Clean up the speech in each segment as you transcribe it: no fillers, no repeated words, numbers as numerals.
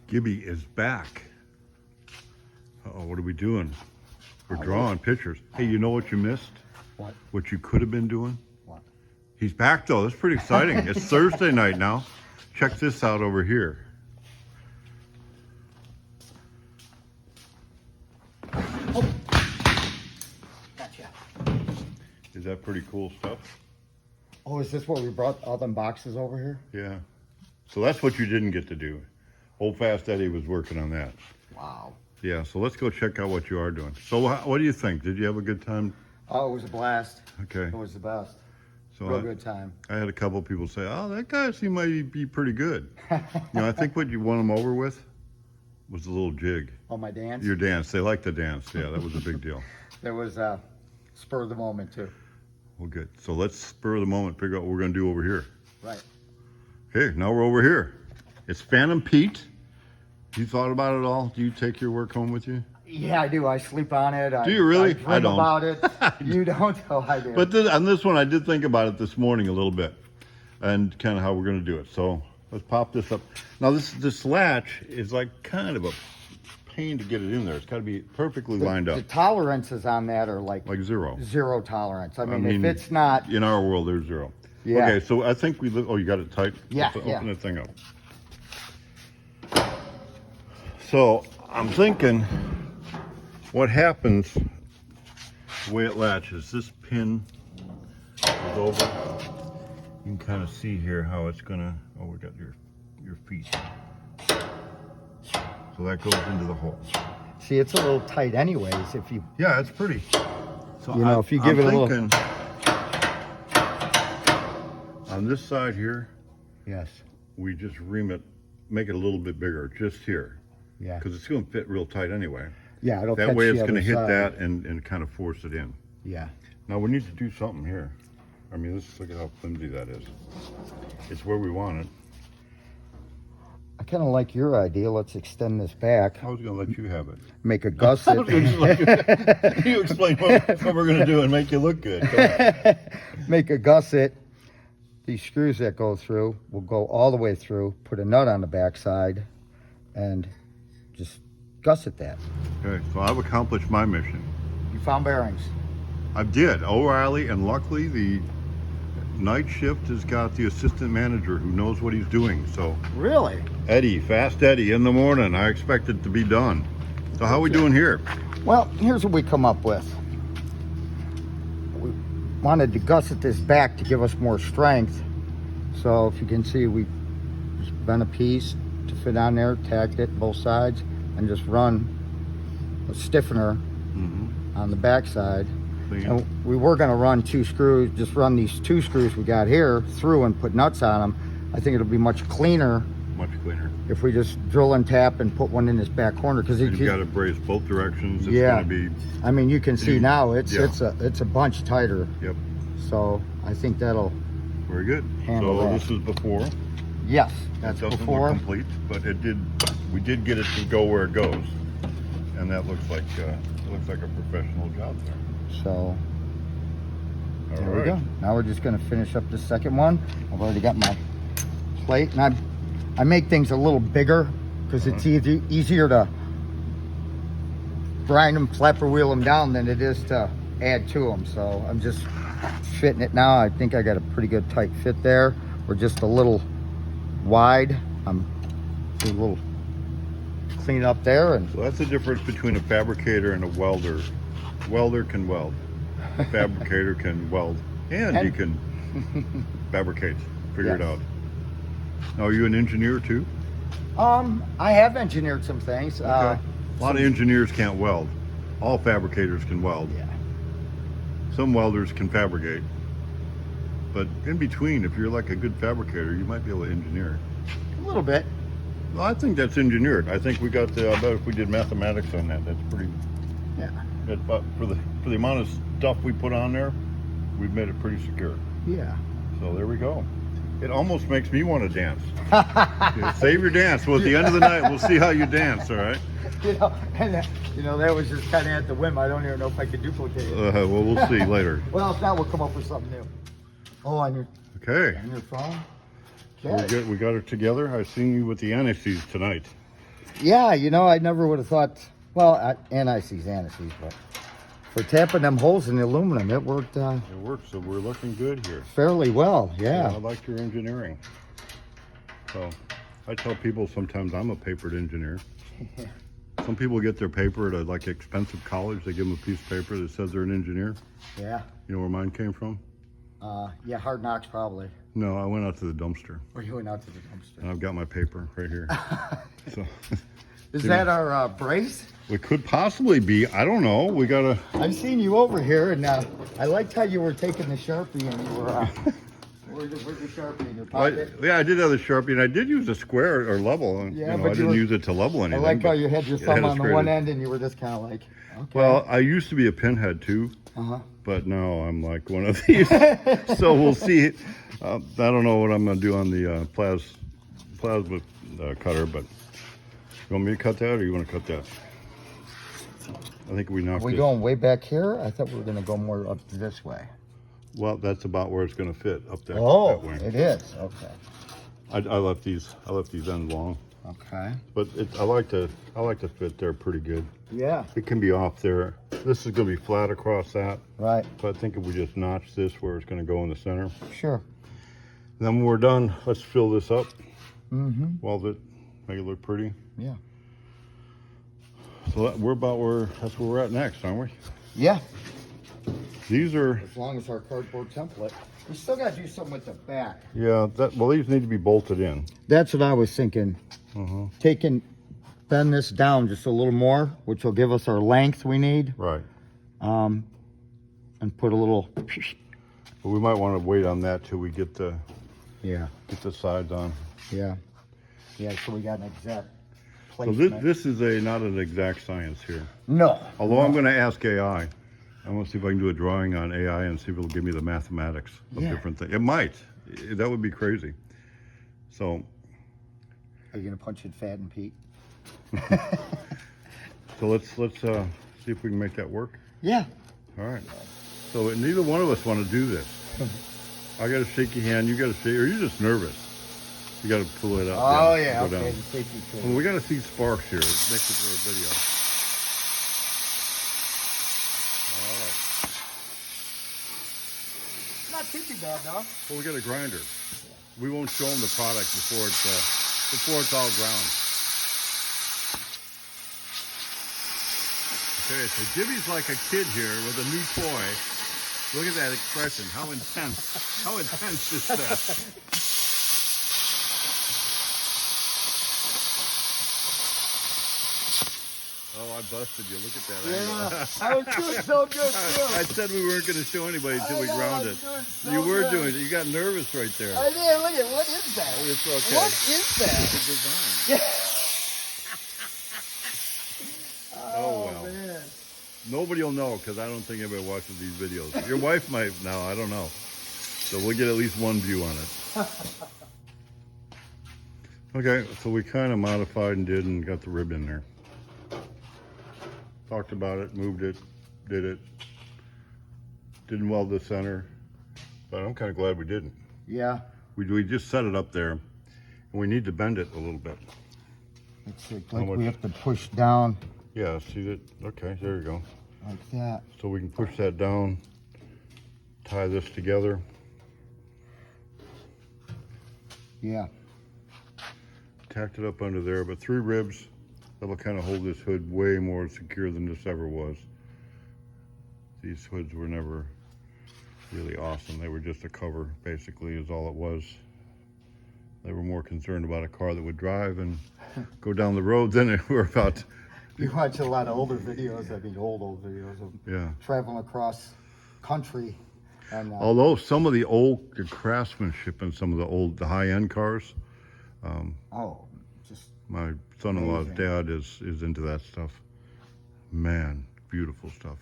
Gibby is back. Uh-oh, what are we doing? We're drawing pictures. Hey, you know what you missed? What? What you could have been doing? What? He's back though. That's pretty exciting. It's Thursday night now. Check this out over here. Oh. Gotcha. Is that pretty cool stuff? Oh, is this what we brought all them boxes over here? Yeah. So that's what you didn't get to do. Old Fast Eddie was working on that. Wow. Yeah, so let's go check out what you are doing. So what do you think? Did you have a good time? Oh, it was a blast. Okay. It was the best. So Real good time. I had a couple of people say, oh, that guy seemed might be pretty good. I think what you won them over with was the little jig. Oh, my dance? Your dance. They like to dance. Yeah, that was a big deal. There was spur of the moment, too. Well, good. So let's spur of the moment, figure out what we're going to do over here. Right. Okay, now we're over here. It's Phantom Pete. You thought about it all? Do you take your work home with you? Yeah, I do. I sleep on it. Do you really? I dream I don't. about it. You don't? Oh, I do. But on this one, I did think about it this morning a little bit and kind of how we're going to do it. So let's pop this up. Now, this latch is like kind of a pain to get it in there. It's got to be perfectly lined The up. tolerances on that are like Zero. zero tolerance. I mean, if it's not... In our world, there's zero. Yeah. Okay, so I think we live... Oh, you got it tight? Yeah, Let's yeah. open the thing up. So I'm thinking what happens the way it latches. This pin is over. You can kind of see here how it's gonna, oh, we got your feet. So that goes into the hole. See, it's a little tight anyways if you... Yeah, it's pretty. So if you give it a little... On this side here, Yes. we just ream it, make it a little bit bigger, just here. Yeah. Because it's going to fit real tight anyway. Yeah, it'll That catch way the it's going to other hit side. that and kind of force it in. Yeah. Now we need to do something here. I mean, let's look at how flimsy that is. It's where we want it. I kind of like your idea. Let's extend this back. I was going to let you have it. Make a gusset. You explain what we're going to do and make you look good. Come on. Make a gusset. These screws that go through will go all the way through. Put a nut on the back side and just gusset that. Okay, so I've accomplished my mission. You found bearings. I did. O'Reilly, and luckily the night shift has got the assistant manager who knows what he's doing. So Really? Eddie, Fast Eddie, in the morning. I expect it to be done. So how are we doing here? Well, here's what we come up with. We wanted to gusset this back to give us more strength. So if you can see, we just bent a piece to fit on there, tacked it both sides, and just run a stiffener on the back side. Clean. And we were going to run two screws, just run these two screws we got here through and put nuts on them. I think it'll be much cleaner Much cleaner. if we just drill and tap and put one in this back corner, because You've got to brace both directions. It's Yeah. going to be, I mean, you can see now it's Yeah. it's a bunch tighter. yep, So I think that'll, very good. Handle So that. this is before. yes, that's It doesn't before. look complete, but we did get it to go where it goes. And that looks like a professional job there. So All there right. we go. Now we're just going to finish up the second one. I've already got my plate, and I make things a little bigger because it's easier to grind them, flapper wheel them down than it is to add to them. So I'm just fitting it now. I think I got a pretty good tight fit there. We're just a little wide. I'm a little clean up there, and So that's the difference between a fabricator and a welder. Welder can weld. A fabricator can weld. And he can fabricate. Figure it Yes. out. Now, are you an engineer too? I have engineered some things. Okay. A lot of engineers can't weld. All fabricators can weld. Yeah. Some welders can fabricate. But in between, if you're like a good fabricator, you might be able to engineer. A little bit. Well, I think that's engineered. I think we got I bet if we did mathematics on that, that's pretty, Yeah. for the amount of stuff we put on there, we've made it pretty secure. Yeah. So there we go. It almost makes me want to dance. Yeah, save your dance. Well, at the end of the night, we'll see how you dance, all right? That was just kind of at the whim. I don't even know if I could duplicate it. Well, we'll see later. Well, if not, we'll come up with something new. Oh, on your Okay. phone? So we got it together. I've seen you with the annices tonight. Yeah, you know, I never would have thought. Well, anti-seize, but for tapping them holes in the aluminum, it worked It works, so we're looking good here. fairly well. I Yeah. like your engineering. So I tell people sometimes I'm a papered engineer. Some people get their paper at a like expensive college. They give them a piece of paper that says they're an engineer. Yeah. You know where mine came from? Yeah, Hard Knocks probably. No, I went out to the dumpster. Or you went out to the dumpster. And I've got my paper right here. So Is that our brace? it could possibly be. I don't know. We gotta. I've seen you over here, and I liked how you were taking the Sharpie and you were. Where's the Sharpie in your pocket? Yeah, I did have the Sharpie, and I did use a square or level. And, Yeah, you know, but I didn't use it to level I anything. like how but you had your it thumb had a on the straight one edge. end, and you were just kind of like, okay. Well, I used to be a pinhead too, Uh-huh. but now I'm like one of these. So we'll see. I don't know what I'm going to do on the plasma cutter, but you want me to cut that, or you want to cut that? I think we knocked Are we it. going way back here? I thought we were going to go more up this way. Well, that's about where it's going to fit up there. Oh, that way. it is. Okay. I left these ends long, Okay. but I like to fit there pretty good. Yeah. It can be off there. This is going to be flat across that. Right. So I think if we just notch this where it's going to go in the center. Sure. Then when we're done, let's fill this up. Mm-hmm. Weld it, make it look pretty. Yeah. So that's where we're at next, aren't we? Yeah. These are, As long as our cardboard template. We still got to do something with the back. yeah, these need to be bolted in. That's what I was thinking. Uh-huh. Bend this down just a little more, which will give us our length we need. Right. And put a little. But we might want to wait on that till we get the Yeah. sides on. Yeah. Yeah. So we got an exact So placement. this is not an exact science here. No. Although I'm going to ask AI. I want to see if I can do a drawing on AI and see if it'll give me the mathematics of Yeah. different things. It might. That would be crazy. So, Are you gonna punch in Fat and Pete? so let's see if we can make that work. Yeah. All right. So neither one of us want to do this. I got a shaky hand. You got a shake, or you're just nervous. You got to pull it out. Oh down, yeah. go Okay. down. The safety tool. Well, we got to see sparks here. Let's make this a video. All right. Not too bad though. Well, we got a grinder. We won't show them the product before it's all ground. Okay, so Jimmy's like a kid here with a new toy. Look at that expression. How intense. How intense is that? Oh, I busted you. Look at that angle. I was doing so good too. I said we weren't going to show anybody until we I know, ground I it. was doing so You were good. doing it. You got nervous right there. I did. Look at what is that? It's okay. What is that? It's a design. Oh, well. Man. Nobody will know because I don't think anybody watches these videos. Your wife might now. I don't know. So we'll get at least one view on it. Okay, so we kind of modified and did and got the rib in there. Talked about it, moved it, did it. Didn't weld the center, but I'm kind of glad we didn't. Yeah. We just set it up there, and we need to bend it a little bit. It's like much? we have to push down Yeah, see that? Okay, there you go. like that. So we can push that down, tie this together. Yeah. Tacked it up under there, but 3 ribs that'll kind of hold this hood way more secure than this ever was. These hoods were never really awesome. They were just a cover, basically, is all it was. They were more concerned about a car that would drive and go down the road than they were about. You watch a lot of older videos. I mean, old videos of Yeah. traveling across country. And Although some of the craftsmanship in some of the high-end cars, just my son-in-law's Amazing. dad is into that stuff. Man, beautiful stuff.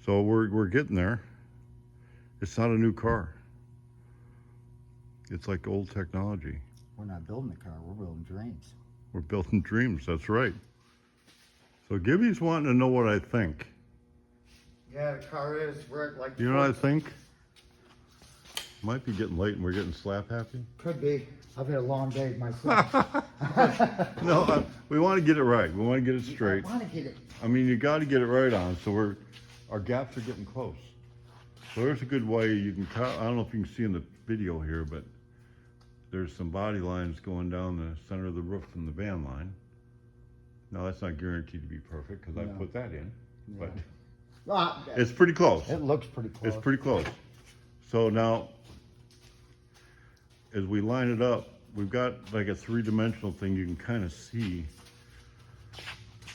So we're getting there. It's not a new car. It's like old technology. we're not building a car. We're building dreams. We're building dreams. That's right. So Gibby's wanting to know what I think. Yeah, the car is. We're at like. You know what I think? Might be getting late and we're getting slap happy. Could be. I've had a long day myself. No, we want to get it right. We want to get it straight. I want to get it. I mean, you got to get it right on. So our gaps are getting close. So there's a good way you can cut. I don't know if you can see in the video here, but there's some body lines going down the center of the roof from the van line. Now that's not guaranteed to be perfect because I No. put that in, but Ah, it's pretty close. it looks pretty close. It's pretty close. So now, as we line it up, we've got like a three-dimensional thing you can kind of see.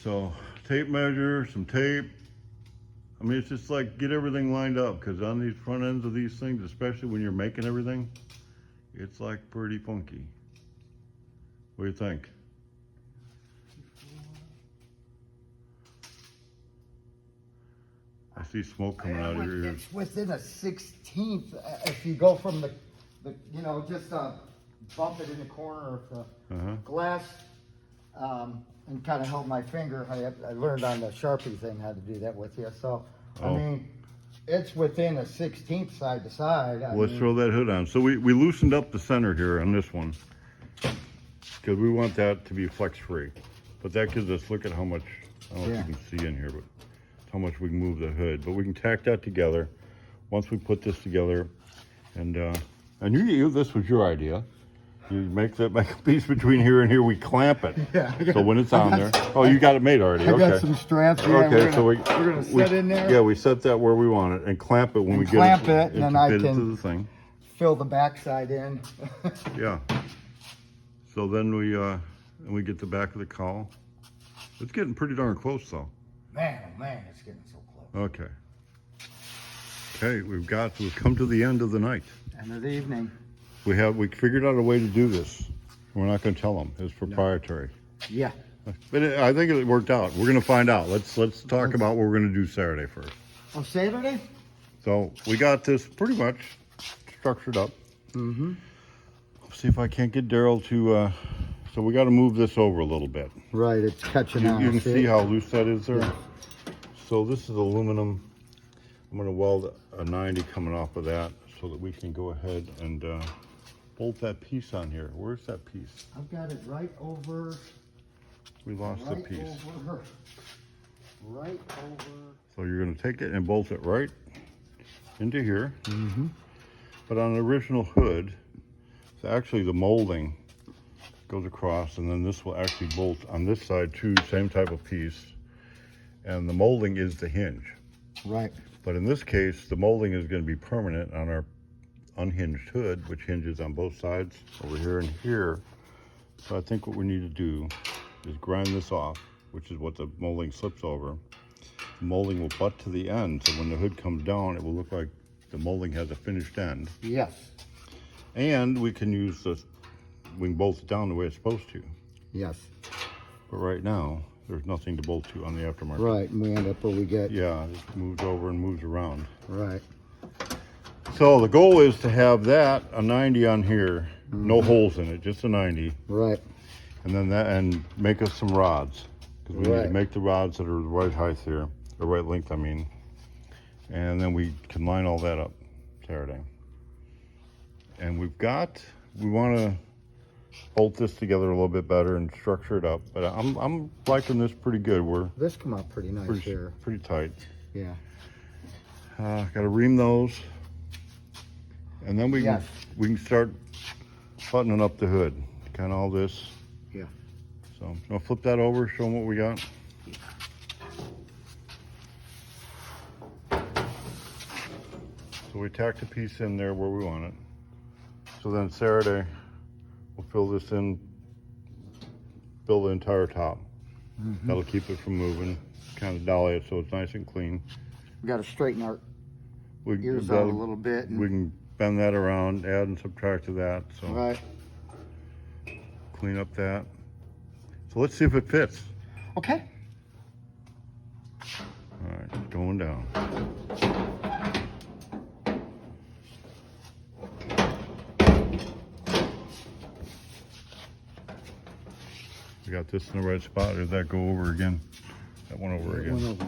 So tape measure, some tape. I mean, it's just like get everything lined up because on these front ends of these things, especially when you're making everything, it's like pretty funky. What do you think? I see smoke coming out of your ears. It's within a 16th. If you go from the you know, just bump it in the corner of the Uh-huh. glass and kind of held my finger. I learned on the Sharpie thing how to do that with you. So, Oh. I mean, it's within a 16th side to side. Let's throw that hood on. So we loosened up the center here on this one because we want that to be flex free. But that gives us, look at how much, I don't know if you can see in here, but how much we can move the hood. But we can tack that together once we put this together. And you this was your idea. You make a piece between here and here, we clamp it. Yeah. So when it's on there, oh, you got it made already. I Okay. got some straps. Yeah, Okay, so we're gonna set in there. Yeah, we set that where we want it and clamp it when And we get clamp it, and then I fit can- into the thing. Fill the backside in. Yeah. So then we get the back of the cowl. It's getting pretty darn close though. Man, oh man, it's getting so close. Okay. Okay, we've come to the end of the night. End of the evening. We figured out a way to do this. We're not going to tell them. It's proprietary. Yeah. But I think it worked out. We're going to find out. Let's talk about what we're going to do Saturday first. On Saturday? So we got this pretty much structured up. Mm-hmm. See if I can't get Daryl to. So we got to move this over a little bit. Right, it's catching on. You can see how loose that is there. Yeah. So this is aluminum. I'm going to weld a 90 coming off of that so that we can go ahead and bolt that piece on here. Where's that piece? I've got it right over. We lost the Right piece. over. Right over. So you're going to take it and bolt it right into here. Mm-hmm. But on the original hood, so actually the molding goes across, and then this will actually bolt on this side too, same type of piece. And the molding is the hinge. Right. But in this case, the molding is going to be permanent on our unhinged hood, which hinges on both sides over here and here. So I think what we need to do is grind this off, which is what the molding slips over. The molding will butt to the end, so when the hood comes down, it will look like the molding has a finished end. Yes. And we can use this, we can bolt it down the way it's supposed to. Yes. But right now, there's nothing to bolt to on the aftermarket. Right, and we end up where we get. Yeah, it moves over and moves around. Right. So the goal is to have that, a 90 on here, no holes in it, just a 90. Right. And then and make us some rods. Because we need to Right. make the rods that are the right height here, the right length, I mean. And then we can line all that up Saturday. And we want to bolt this together a little bit better and structure it up. But I'm liking this pretty good. We're This come out pretty nice here. pretty tight. Yeah. Got to ream those. And then we Yes. can start buttoning up the hood. Kind of all this. Yeah. So, I'll flip that over, show them what we got. So we tacked a piece in there where we want it. So then Saturday, we'll fill this in, fill the entire top. That'll keep it from moving, kind of dolly it so it's nice and clean. We got to straighten our We, ears out a little bit. And, we can bend that around, add and subtract to that. So right. clean up that. So let's see if it fits. Okay. All right, it's going down. We got this in the right spot. Did that go over again? That one over again. One over.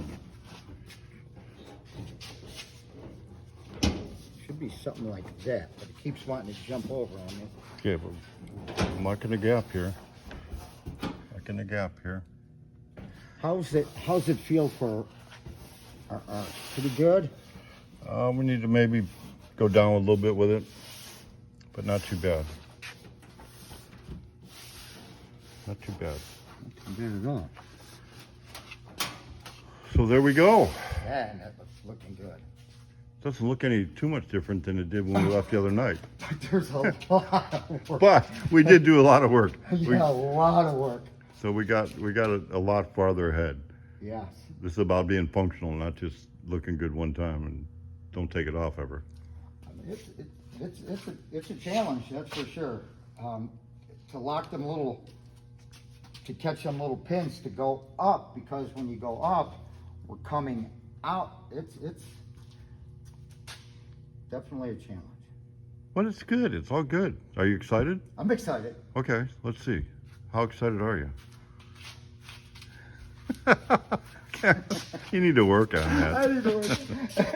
Should be something like that, but it keeps wanting to jump over on me. Okay, but marking the gap here. Marking the gap here. How's it feel for pretty good? We need to maybe go down a little bit with it, but not too bad. Not too bad. Not too bad at all. So there we go. Yeah, that looks looking good. Doesn't look any too much different than it did when we left the other night. There's a lot of work. But we did do a lot of work. Yeah, a lot of work. So we got a lot farther ahead. Yes. This is about being functional, not just looking good one time and don't take it off ever. I mean, it's a challenge, that's for sure. To lock them little, to catch them little pins to go up, because when you go up, we're coming out. It's definitely a challenge. But it's good. It's all good. Are you excited? I'm excited. Okay, let's see. How excited are you? You need to work on that. I didn't know